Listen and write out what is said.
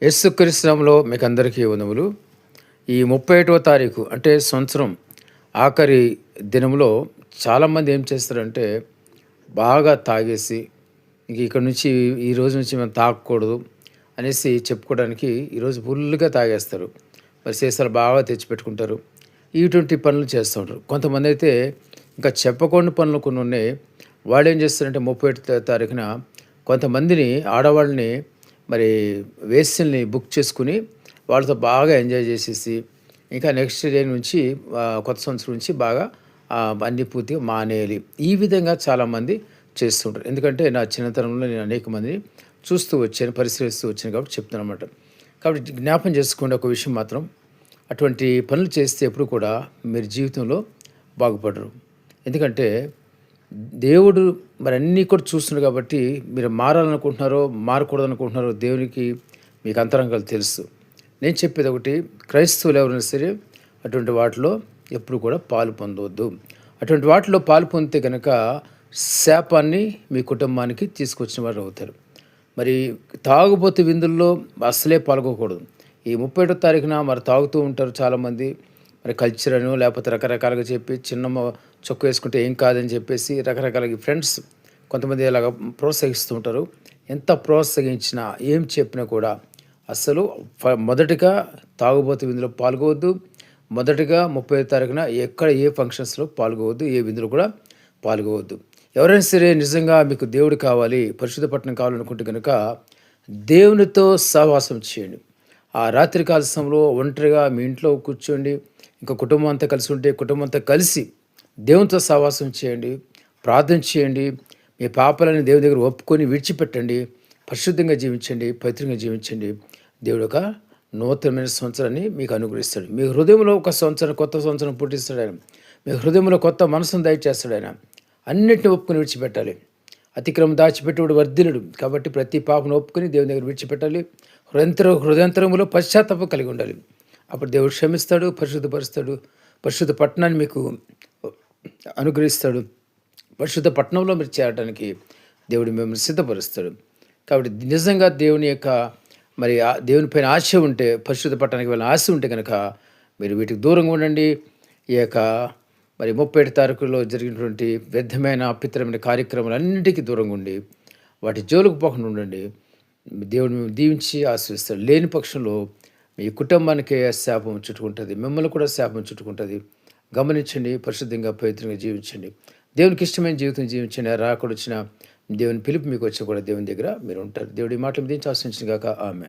యేసుక్రీస్తు నామములో మీకు అందరికీ వందములు. ఈ 31వ తారీఖు అంటే సంవత్సరం ఆఖరి దినంలో చాలామంది ఏం చేస్తారంటే బాగా తాగేసి ఇంక ఇక్కడ నుంచి ఈ రోజు నుంచి మనం తాగకూడదు అనేసి చెప్పుకోవడానికి ఈరోజు ఫుల్గా తాగేస్తారు. మరి సీసాలు బాగా తెచ్చిపెట్టుకుంటారు. ఇటువంటి పనులు చేస్తూ ఉంటారు. కొంతమంది అయితే ఇంకా చెప్పకుండా పనులు కొన్ని ఉన్నాయి. వాళ్ళు ఏం చేస్తారంటే 31 తారీఖున కొంతమందిని ఆడవాళ్ళని మరి వేశ్యల్ని బుక్ చేసుకుని వాళ్ళతో బాగా ఎంజాయ్ చేసేసి ఇంకా నెక్స్ట్ డే నుంచి కొత్త సంవత్సరం నుంచి బాగా అన్నీ పూర్తిగా మానేయాలి. ఈ విధంగా చాలామంది చేస్తుంటారు. ఎందుకంటే నా చిన్నతనంలో నేను అనేక మందిని చూస్తూ వచ్చాను, పరిశీలిస్తూ వచ్చాను కాబట్టి చెప్తున్నాను అనమాట. కాబట్టి జ్ఞాపం చేసుకోండి ఒక విషయం మాత్రం, అటువంటి పనులు చేస్తే ఎప్పుడు కూడా మీరు జీవితంలో బాగుపడరు. ఎందుకంటే దేవుడు మరి అన్నీ కూడా చూస్తున్నాడు కాబట్టి మీరు మారాలనుకుంటున్నారో మారకూడదనుకుంటున్నారో దేవునికి మీకు అంతరంగాలు తెలుసు. నేను చెప్పేది ఒకటి, క్రైస్తవులు ఎవరైనా సరే అటువంటి వాటిలో ఎప్పుడు కూడా పాలు పొందవద్దు. అటువంటి వాటిలో పాలు పొందితే కనుక శాపాన్ని మీ కుటుంబానికి తీసుకొచ్చిన వారు అవుతారు. మరి తాగుబోతు విందుల్లో అస్సలే పాల్గొకూడదు. ఈ 31వ తారీఖున మరి తాగుతూ ఉంటారు చాలామంది. మరి కల్చర్ అనో లేకపోతే రకరకాలుగా చెప్పి చిన్న చొక్కు వేసుకుంటే ఏం కాదని చెప్పేసి రకరకాల ఫ్రెండ్స్ కొంతమంది అలాగ ప్రోత్సహిస్తూ ఉంటారు. ఎంత ప్రోత్సహించినా ఏం చెప్పినా కూడా అసలు మొదటిగా తాగుబోతు విందులో పాల్గొవద్దు. మొదటిగా 30వ తారీఖున ఎక్కడ ఏ ఫంక్షన్స్లో పాల్గొవద్దు, ఏ విందులో కూడా పాల్గొవద్దు. ఎవరైనా సరే నిజంగా మీకు దేవుడు కావాలి, పరిశుద్ధ పట్టణం కావాలనుకుంటే కనుక దేవునితో సహవాసం చేయండి. ఆ రాత్రికాల సమయంలో ఒంటరిగా మీ ఇంట్లో కూర్చోండి. ఇంకా కుటుంబం అంతా కలిసి ఉంటే కుటుంబం అంతా కలిసి దేవునితో సహవాసం చేయండి, ప్రార్థన చేయండి. మీ పాపాలని దేవుని దగ్గర ఒప్పుకొని విడిచిపెట్టండి, పరిశుద్ధంగా జీవించండి, పవిత్రంగా జీవించండి. దేవుడు ఒక నూతనమైన సంవత్సరాన్ని మీకు అనుగ్రహిస్తాడు. మీ హృదయంలో ఒక సంవత్సరం, కొత్త సంవత్సరం పుట్టిస్తాడు ఆయన. మీ హృదయంలో కొత్త మనసును దయచేస్తాడు ఆయన. అన్నింటిని ఒప్పుకొని విడిచిపెట్టాలి. అతిక్రమం దాచిపెట్టుడు వర్ధిల్లుడు. కాబట్టి ప్రతి పాపను ఒప్పుకొని దేవుని దగ్గర విడిచిపెట్టాలి. హృదయంతరములో పశ్చాత్తాపం కలిగి ఉండాలి. అప్పుడు దేవుడు క్షమిస్తాడు, పరిశుద్ధపరుస్తాడు, పరిశుద్ధ పట్టణాన్ని మీకు అనుగ్రహిస్తాడు. పరిశుద్ధ పట్టణంలో మీరు చేరడానికి దేవుడు మిమ్మల్ని సిద్ధపరుస్తాడు. కాబట్టి నిజంగా దేవుని యొక్క మరి దేవుని పైన ఆశ ఉంటే, పరిశుద్ధ పట్టణానికి వెళ్ళిన ఆశ ఉంటే కనుక మీరు వీటికి దూరంగా ఉండండి. ఈ యొక్క మరి 31 తారీఖులో జరిగినటువంటి వ్యర్థమైన అపిత్రమైన కార్యక్రమాలన్నింటికీ దూరంగా ఉండి వాటి జోలికి పోకుండా ఉండండి. దేవుడు మేము దీవించి ఆశీర్వదిస్తాడు. లేని పక్షంలో మీ కుటుంబానికే శాపం చుట్టుకుంటుంది, మిమ్మల్ని కూడా శాపం చుట్టుకుంటుంది. గమనించండి, పరిశుద్ధంగా పవిత్రంగా జీవించండి, దేవునికి ఇష్టమైన జీవితం జీవించండి. రాకూడొచ్చిన దేవుని పిలుపు మీకు వచ్చి కూడా దేవుని దగ్గర మీరు ఉంటారు. దేవుడి మాటలు దీవించి ఆశించిన గాక. ఆమెన్.